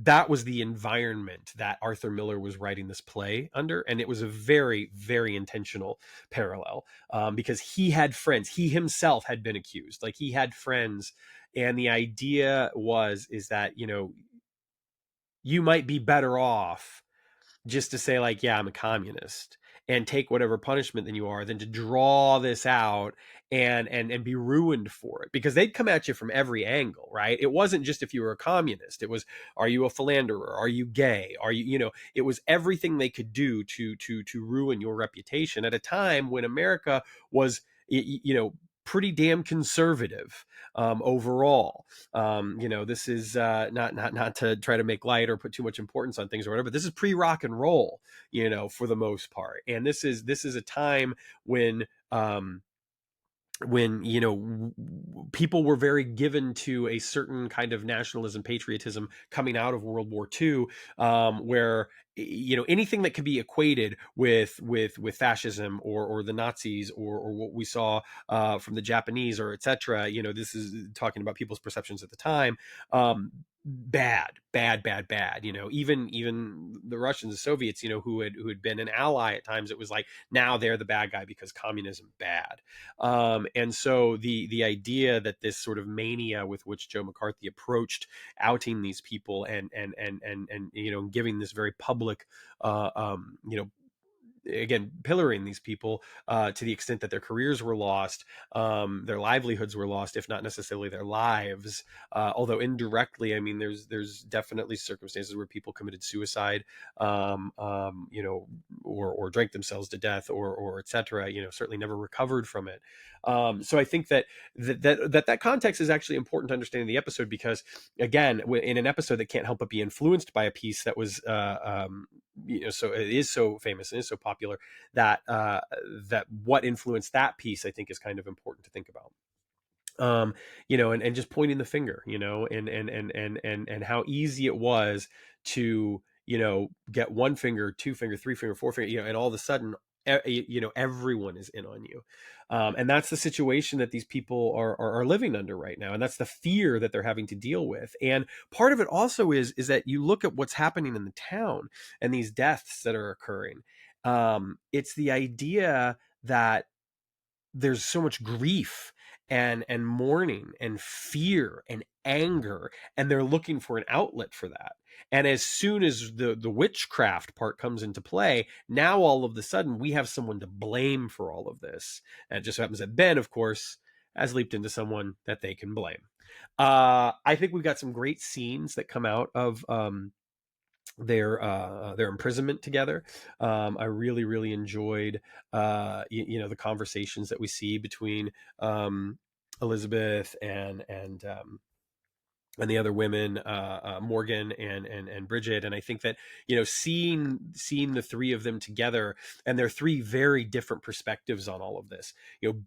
that was the environment that Arthur Miller was writing this play under. And it was a very, very intentional parallel, because he had friends. He himself had been accused. Like, he had friends. And the idea is that, you might be better off just to say, like, yeah, I'm a communist, and take whatever punishment than you are, than to draw this out and be ruined for it, because they'd come at you from every angle, right? It wasn't just if you were a communist. It was, are you a philanderer? Are you gay? Are you, it was everything they could do to ruin your reputation at a time when America was, pretty damn conservative, overall. This is not to try to make light or put too much importance on things or whatever, but this is pre-rock and roll, for the most part. And this is a time when, people were very given to a certain kind of nationalism, patriotism coming out of World War II, where, anything that could be equated with fascism or the Nazis, or what we saw from the Japanese, or etc. This is talking about people's perceptions at the time. Bad. Even the Russians, the Soviets, who had been an ally at times, it was like, now they're the bad guy because communism bad. And so the idea that this sort of mania with which Joe McCarthy approached outing these people, and giving this very public, again, pillaring these people, to the extent that their careers were lost, their livelihoods were lost, if not necessarily their lives. Although indirectly, I mean, there's definitely circumstances where people committed suicide, or drank themselves to death, or etc. Certainly never recovered from it. So I think that context is actually important to understand in the episode, because, again, in an episode that can't help but be influenced by a piece that was, so it is so famous and is so popular, that what influenced that piece, I think, is kind of important to think about. And just pointing the finger, and how easy it was to, get one finger, two finger, three finger, four finger, and all of a sudden, everyone is in on you. And that's the situation that these people are living under right now. And that's the fear that they're having to deal with. And part of it also is that you look at what's happening in the town and these deaths that are occurring. It's the idea that there's so much grief and mourning and fear and anger, and they're looking for an outlet for that. And as soon as the witchcraft part comes into play, now all of a sudden we have someone to blame for all of this. And it just happens that Ben, of course, has leaped into someone that they can blame. I think we've got some great scenes that come out of their imprisonment together. I really, really enjoyed the conversations that we see between Elizabeth and the other women, Morgan and Bridget. And I think that, seeing the three of them together, and their three very different perspectives on all of this.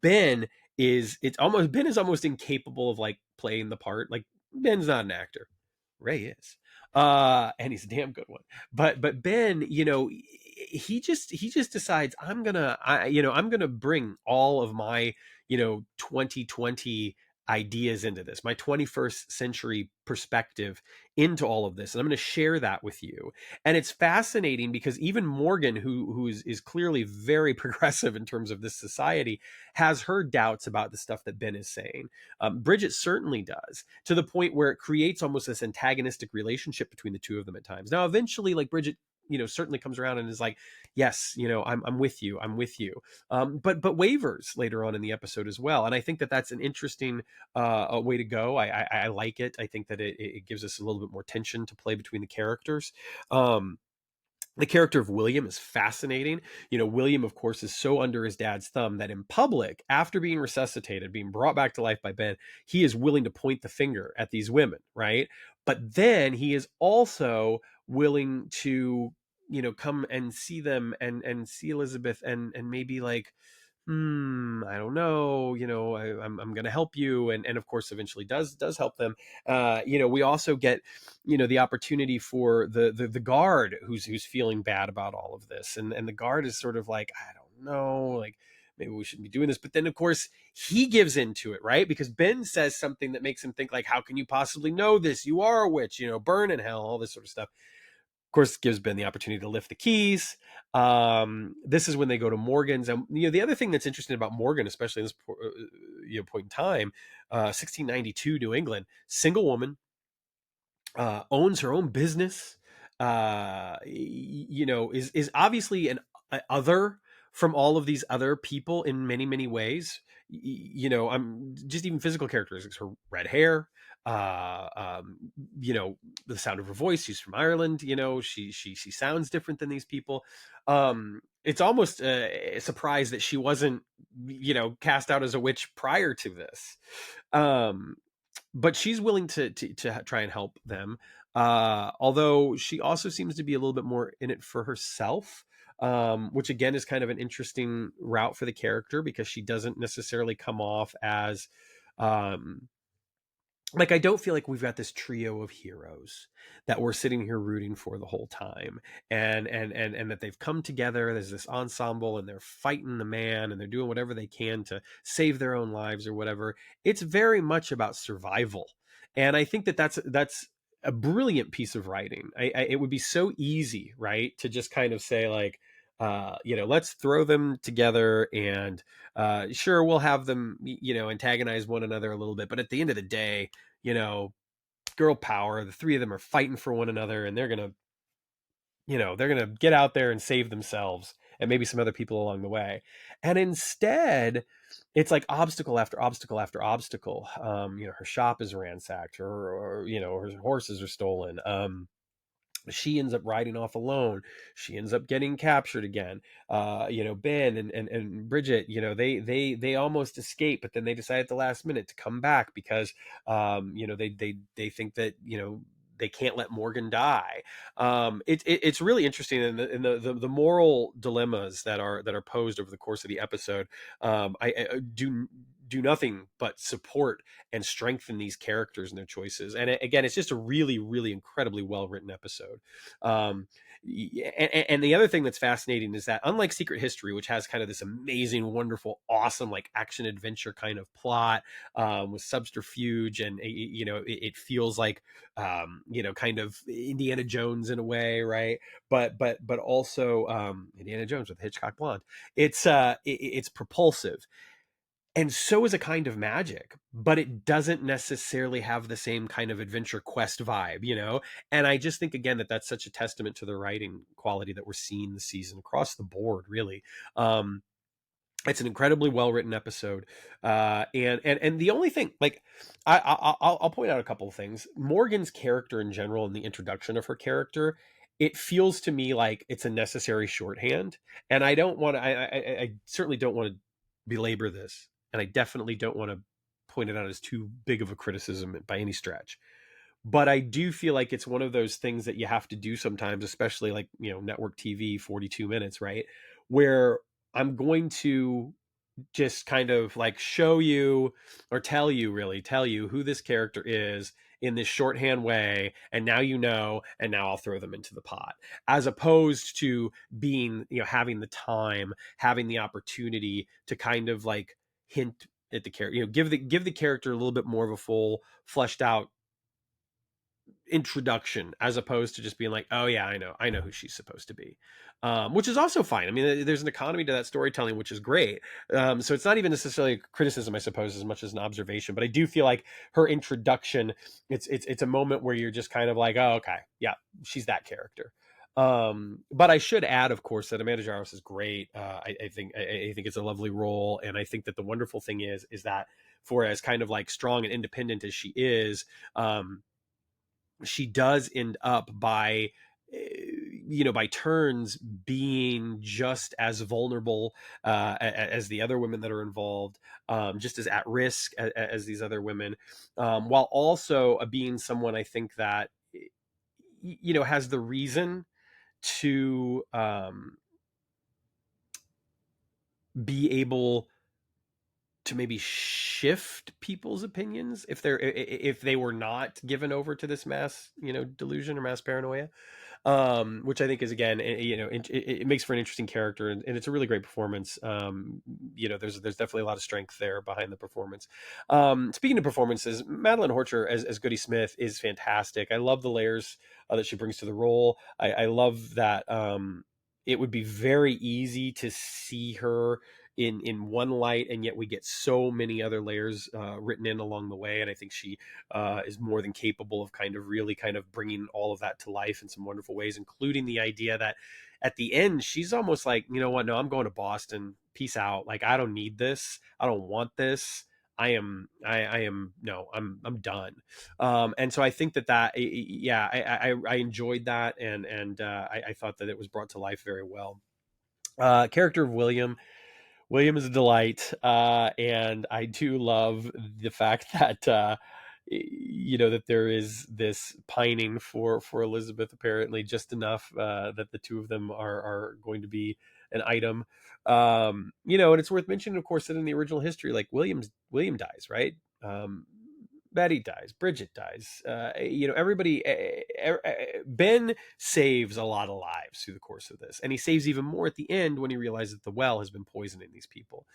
Ben is almost incapable of, like, playing the part. Like, Ben's not an actor. Ray is. And he's a damn good one. But Ben, he just decides, I'm gonna bring all of my, 2020 ideas into this, my 21st century perspective into all of this, and I'm going to share that with you. And it's fascinating because even Morgan, who is clearly very progressive in terms of this society, has her doubts about the stuff that Ben is saying. Bridget certainly does, to the point where it creates almost this antagonistic relationship between the two of them at times. Now, eventually, like, Bridget certainly comes around and is like, yes, I'm with you, but wavers later on in the episode as well. And I think that that's an interesting a way to go. I like it. I think that it gives us a little bit more tension to play between the characters. The character of William is fascinating. William, of course, is so under his dad's thumb that in public, after being resuscitated, being brought back to life by Ben, he is willing to point the finger at these women, right? But then he is also willing to, come and see them and see Elizabeth and maybe like, I don't know, I'm going to help you. And of course, eventually does help them. We also get, the opportunity for the guard who's feeling bad about all of this. And the guard is sort of like, I don't know, like, maybe we shouldn't be doing this. But then, of course, he gives into it, right? Because Ben says something that makes him think like, how can you possibly know this? You are a witch, burn in hell, all this sort of stuff. Of course, gives Ben the opportunity to lift the keys. This is when they go to Morgan's. And the other thing that's interesting about Morgan, especially in this point in time, 1692 New England, single woman, owns her own business, is obviously an other from all of these other people in many, many ways. I'm just even physical characteristics, her red hair, uh, um, the sound of her voice. She's from Ireland. She sounds different than these people. It's almost a surprise that she wasn't, cast out as a witch prior to this. But she's willing to try and help them. Although she also seems to be a little bit more in it for herself, which again is kind of an interesting route for the character because she doesn't necessarily come off as like, I don't feel like we've got this trio of heroes that we're sitting here rooting for the whole time, and that they've come together. There's this ensemble, and they're fighting the man, and they're doing whatever they can to save their own lives or whatever. It's very much about survival, and I think that that's a brilliant piece of writing. It would be so easy, right, to just kind of say like, let's throw them together and sure, we'll have them, antagonize one another a little bit, but at the end of the day, girl power, the three of them are fighting for one another, and they're gonna get out there and save themselves and maybe some other people along the way. And instead, it's like obstacle after obstacle after obstacle. Her shop is ransacked, her horses are stolen. She ends up riding off alone. She ends up getting captured again. Ben and Bridget, they almost escape, but then they decide at the last minute to come back because they think that they can't let Morgan die. It's really interesting, and the moral dilemmas that are posed over the course of the episode. I do nothing but support and strengthen these characters and their choices. And again, it's just a really, really incredibly well written episode. And the other thing that's fascinating is that, unlike Secret History, which has kind of this amazing, wonderful, awesome, like action adventure kind of plot with subterfuge, and it feels like kind of Indiana Jones in a way, right? But also Indiana Jones with Hitchcock blonde. It's propulsive, and so is a kind of magic, but it doesn't necessarily have the same kind of adventure quest vibe. And I just think, again, that that's such a testament to the writing quality that we're seeing this season across the board, really. It's an incredibly well written episode, and the only thing, like, I'll point out a couple of things. Morgan's character in general, and the introduction of her character, it feels to me like it's a necessary shorthand, and I don't want to. I certainly don't want to belabor this, and I definitely don't want to point it out as too big of a criticism by any stretch. But I do feel like it's one of those things that you have to do sometimes, especially like, network TV, 42 minutes, right? Where I'm going to just kind of like show you, or tell you who this character is in this shorthand way, and now and now I'll throw them into the pot, as opposed to being, having the time, having the opportunity to kind of like hint at the character, give the character a little bit more of a full fleshed out introduction, as opposed to just being like, oh yeah, I know who she's supposed to be, which is also fine. I mean, there's an economy to that storytelling, which is great. So it's not even necessarily a criticism, I suppose, as much as an observation. But I do feel like her introduction, it's a moment where you're just kind of like, oh, okay, yeah, she's that character. But I should add, of course, that Amanda Jarvis is great. I think it's a lovely role, and I think that the wonderful thing is that for as kind of like strong and independent as she is, um, she does end up by by turns being just as vulnerable as the other women that are involved, just as at risk as these other women, while also being someone I think that has the reason to be able to maybe shift people's opinions if they were not given over to this mass delusion or mass paranoia, which I think is again, it makes for an interesting character, and it's a really great performance. There's definitely a lot of strength there behind the performance. Speaking of performances, Madeline Horcher as Goody Smith is fantastic. I love the layers that she brings to the role. I love that it would be very easy to see her in one light, and yet we get so many other layers written in along the way, and I think she is more than capable of really bringing all of that to life in some wonderful ways, including the idea that at the end she's almost like, you know what, no, I'm going to Boston, peace out, like I don't need this, I don't want this, I am no, I'm done. And so I think that yeah, I enjoyed that, and I thought that it was brought to life very well. Character of William is a delight, and I do love the fact that that there is this pining for Elizabeth, apparently just enough that the two of them are going to be an item. And it's worth mentioning, of course, that in the original history, like William dies, right? Betty dies, Bridget dies. Everybody. Ben saves a lot of lives through the course of this, and he saves even more at the end when he realizes that the well has been poisoning these people.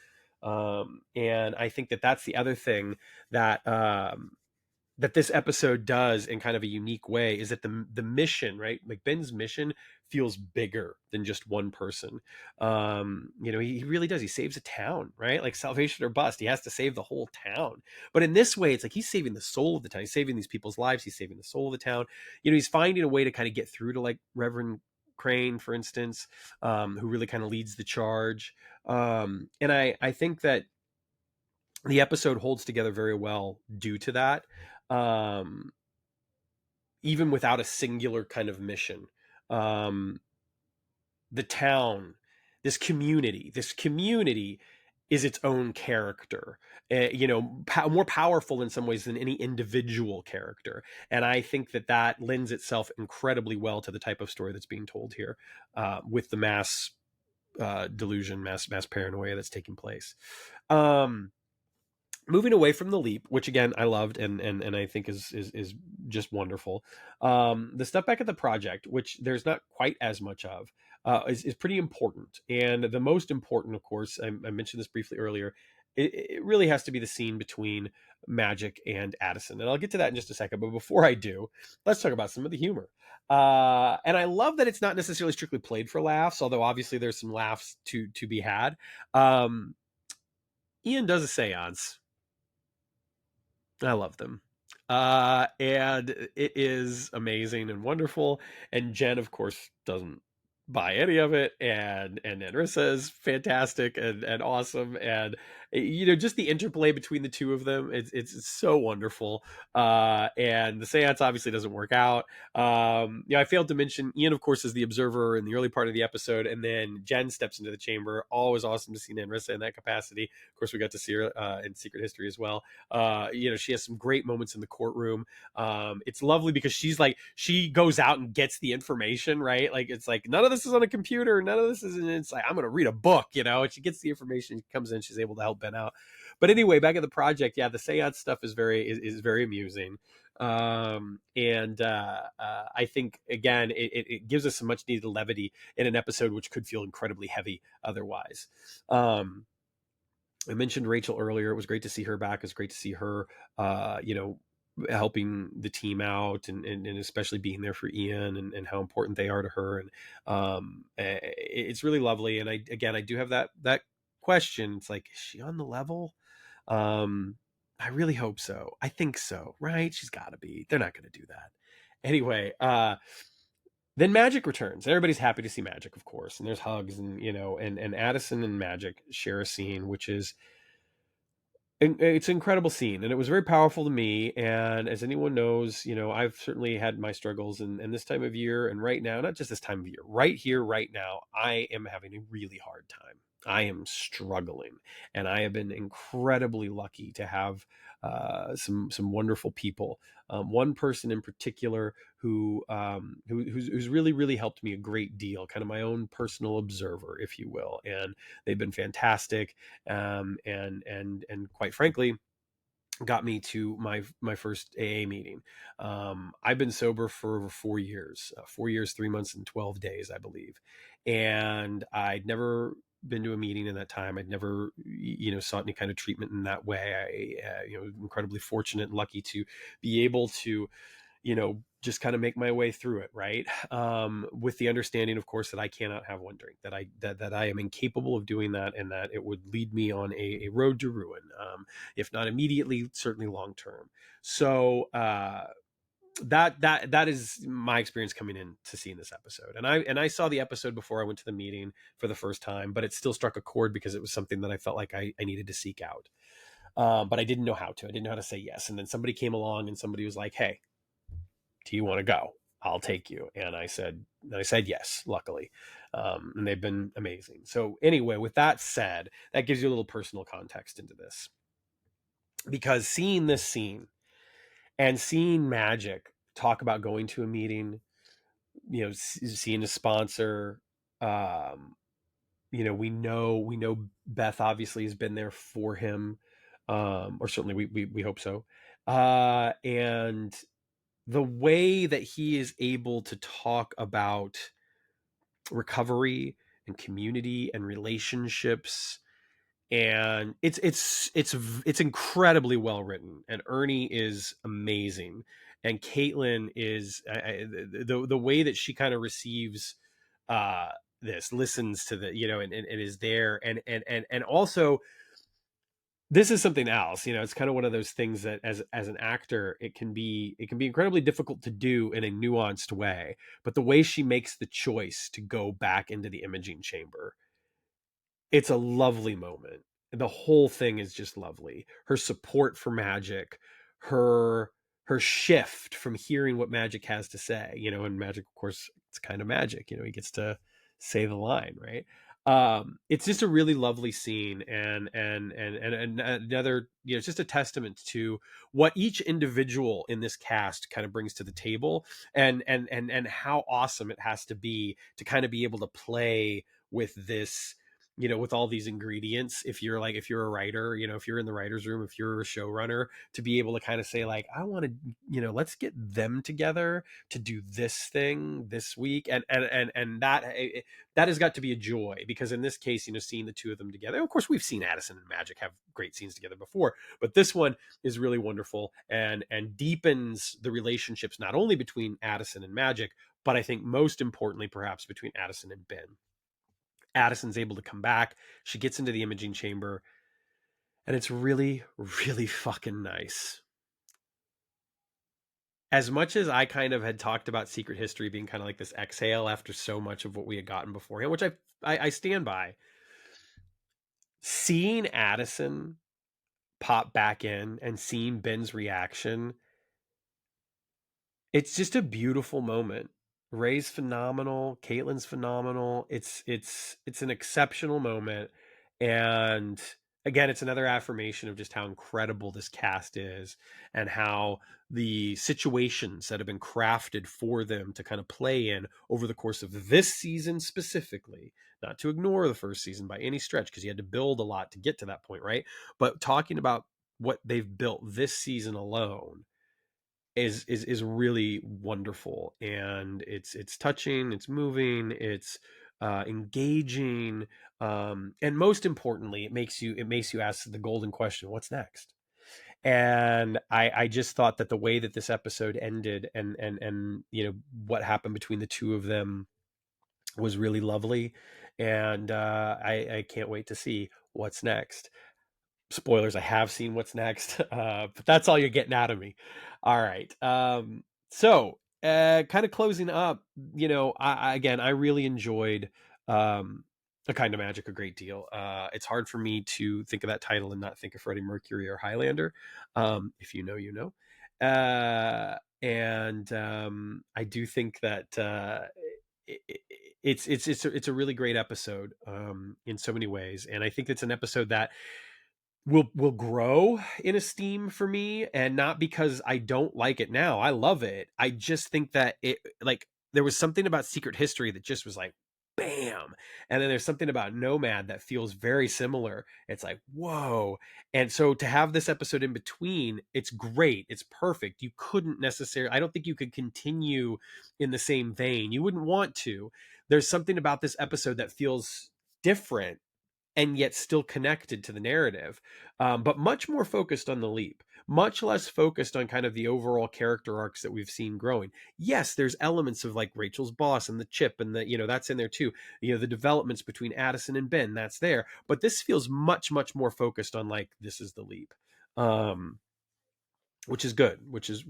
And I think that that's the other thing that that this episode does in kind of a unique way, is that the mission, right? Like Ben's mission feels bigger than just one person. He really does. He saves a town, right? Like salvation or bust. He has to save the whole town. But in this way, it's like he's saving the soul of the town. He's saving these people's lives. He's saving the soul of the town. He's finding a way to kind of get through to like Reverend Crane, for instance, who really kind of leads the charge. And I think that the episode holds together very well due to that, um, even without a singular kind of mission. Um, the town, this community is its own character, more powerful in some ways than any individual character. And I think that lends itself incredibly well to the type of story that's being told here, with the mass delusion, mass paranoia that's taking place. Moving away from the leap, which again I loved and I think is just wonderful. The stuff back at the project, which there's not quite as much of, is pretty important. And the most important, of course, I mentioned this briefly earlier. It really has to be the scene between Magic and Addison, and I'll get to that in just a second. But before I do, let's talk about some of the humor. And I love that it's not necessarily strictly played for laughs, although obviously there's some laughs to be had. Ian does a seance. I love them. And it is amazing and wonderful. And Jen, of course, doesn't buy any of it. And Nanrisa is fantastic and awesome. And just the interplay between the two of them, it's so wonderful. And the seance obviously doesn't work out. I failed to mention Ian, of course, is the observer in the early part of the episode, and then Jen steps into the chamber. Always awesome to see Nanrisa in that capacity. Of course, we got to see her in Secret History as well. She has some great moments in the courtroom. It's lovely because she goes out and gets the information, right? Like, it's like, none of this is on a computer, none of this is, and it's like, I'm gonna read a book, and she gets the information, she comes in, she's able to help Ben out. But anyway, back at the project, yeah, the seance stuff is very amusing. And I think again it gives us some much needed levity in an episode which could feel incredibly heavy otherwise. I mentioned Rachel earlier. It was great to see her back. It's great to see her, helping the team out, and especially being there for Ian, and how important they are to her. And it's really lovely. And I do have that question. It's like, is she on the level? I really hope so. I think so, right? She's got to be. They're not going to do that anyway. Then Magic returns. Everybody's happy to see Magic, of course, and there's hugs, and and Addison and Magic share a scene, which is it's an incredible scene, and it was very powerful to me. And as anyone knows, I've certainly had my struggles, and this time of year, and right now, not just this time of year, right here, right now, I am having a really hard time. I am struggling, and I have been incredibly lucky to have some wonderful people. One person in particular who's really helped me a great deal, kind of my own personal observer, if you will, and they've been fantastic, and quite frankly, got me to my first AA meeting. I've been sober for over 4 years, 4 years, 3 months, and 12 days, I believe, and I'd never been to a meeting in that time. I'd never, sought any kind of treatment in that way. I, incredibly fortunate and lucky to be able to just kind of make my way through it, right? With the understanding, of course, that I cannot have one drink, that I am incapable of doing that, and that it would lead me on a road to ruin, if not immediately, certainly long term. So that is my experience coming in to seeing this episode, and I saw the episode before I went to the meeting for the first time, but it still struck a chord because it was something that I felt like I needed to seek out. But I didn't know how to. I didn't know how to say yes. And then somebody came along and somebody was like, "Hey, do you want to go? I'll take you." And I said yes, luckily. And they've been amazing. So anyway, with that said, that gives you a little personal context into this, because seeing this scene and seeing Magic talk about going to a meeting, seeing a sponsor, we know Beth obviously has been there for him, or certainly we hope so. And the way that he is able to talk about recovery and community and relationships, and it's incredibly well written, and Ernie is amazing, and Caitlin is, the way that she kind of receives uh this, listens to the, and is there, and also, this is something else. It's kind of one of those things that, as an actor, it can be incredibly difficult to do in a nuanced way. But the way she makes the choice to go back into the imaging chamber, it's a lovely moment. The whole thing is just lovely. Her support for Magic, her her shift from hearing what Magic has to say, and Magic, of course, it's kind of Magic, he gets to say the line, right? It's just a really lovely scene, and another, it's just a testament to what each individual in this cast kind of brings to the table, and how awesome it has to be to kind of be able to play with this, with all these ingredients. If you're a writer, if you're in the writer's room, if you're a showrunner, to be able to kind of say, like, I want to, let's get them together to do this thing this week. And that has got to be a joy, because in this case, seeing the two of them together, of course, we've seen Addison and Magic have great scenes together before, but this one is really wonderful, and deepens the relationships, not only between Addison and Magic, but I think most importantly, perhaps, between Addison and Ben. Addison's able to come back. She gets into the imaging chamber, and it's really, really fucking nice. As much as I kind of had talked about Secret History being kind of like this exhale after so much of what we had gotten beforehand, which I stand by, seeing Addison pop back in and seeing Ben's reaction, it's just a beautiful moment. Ray's phenomenal. Caitlin's phenomenal. It's an exceptional moment, and again, it's another affirmation of just how incredible this cast is, and how the situations that have been crafted for them to kind of play in over the course of this season specifically. Not to ignore the first season by any stretch, because you had to build a lot to get to that point, right? But talking about what they've built this season alone is really wonderful, and it's touching, it's moving, it's engaging, and most importantly, it makes you ask the golden question: what's next? And I just thought that the way that this episode ended, and what happened between the two of them, was really lovely, and I can't wait to see what's next. Spoilers, I have seen what's next, but that's all you're getting out of me. All right. So kind of closing up, again, I really enjoyed A Kind of Magic a great deal. It's hard for me to think of that title and not think of Freddie Mercury or Highlander. If you know, you know. And I do think that it, it's a really great episode in so many ways, and I think it's an episode that will grow in esteem for me, and not because I don't like it now. I love it. I just think that it, like, there was something about Secret History that just was like bam, and then there's something about Nomad that feels very similar. It's like whoa. And so to have this episode in between, it's great, it's perfect. You couldn't necessarily, I don't think you could continue in the same vein. You wouldn't want to. There's something about this episode that feels different and yet still connected to the narrative, but much more focused on the leap, much less focused on kind of the overall character arcs that we've seen growing. Yes, there's elements of like Rachel's boss and the chip, and the, that's in there too. The developments between Addison and Ben, that's there, but this feels much, much more focused on like, this is the leap. Which is good, which is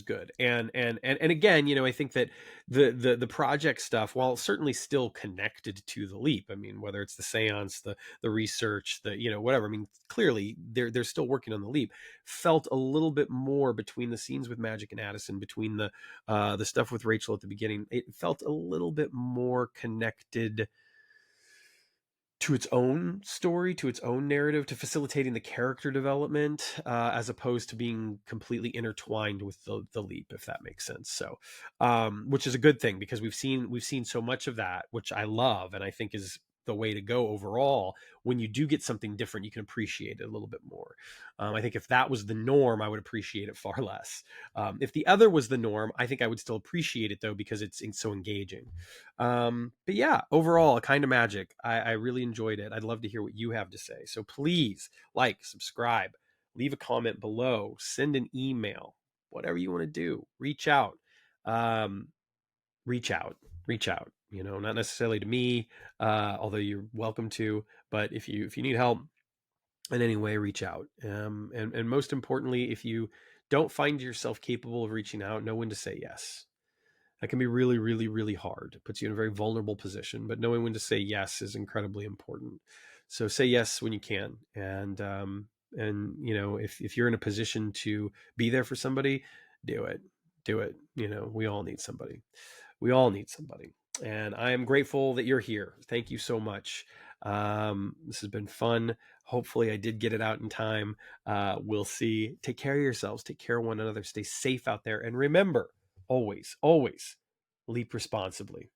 good. And again, I think that the project stuff, while certainly still connected to the leap, I mean, whether it's the seance, the research, whatever, I mean, clearly they're still working on the leap, felt a little bit more between the scenes with Magic and Addison, between the stuff with Rachel at the beginning. It felt a little bit more connected to its own story, to its own narrative, to facilitating the character development, as opposed to being completely intertwined with the leap, if that makes sense. So, which is a good thing, because we've seen so much of that, which I love, and I think is the way to go overall. When you do get something different, you can appreciate it a little bit more. I think if that was the norm, I would appreciate it far less. If the other was the norm, I think I would still appreciate it, though, because it's so engaging. But yeah, overall, A Kind of Magic, I really enjoyed it. I'd love to hear what you have to say. So please like, subscribe, leave a comment below, send an email, whatever you want to do. Reach out. Um, reach out. Reach out. Not necessarily to me, although you're welcome to. But if you need help in any way, reach out. And most importantly, if you don't find yourself capable of reaching out, know when to say yes. That can be really, really, really hard. It puts you in a very vulnerable position, but knowing when to say yes is incredibly important. So say yes when you can. And if you're in a position to be there for somebody, do it. Do it. We all need somebody. We all need somebody. And I am grateful that you're here. Thank you so much. This has been fun. Hopefully I did get it out in time. We'll see. Take care of yourselves. Take care of one another. Stay safe out there. And remember, always, always leap responsibly.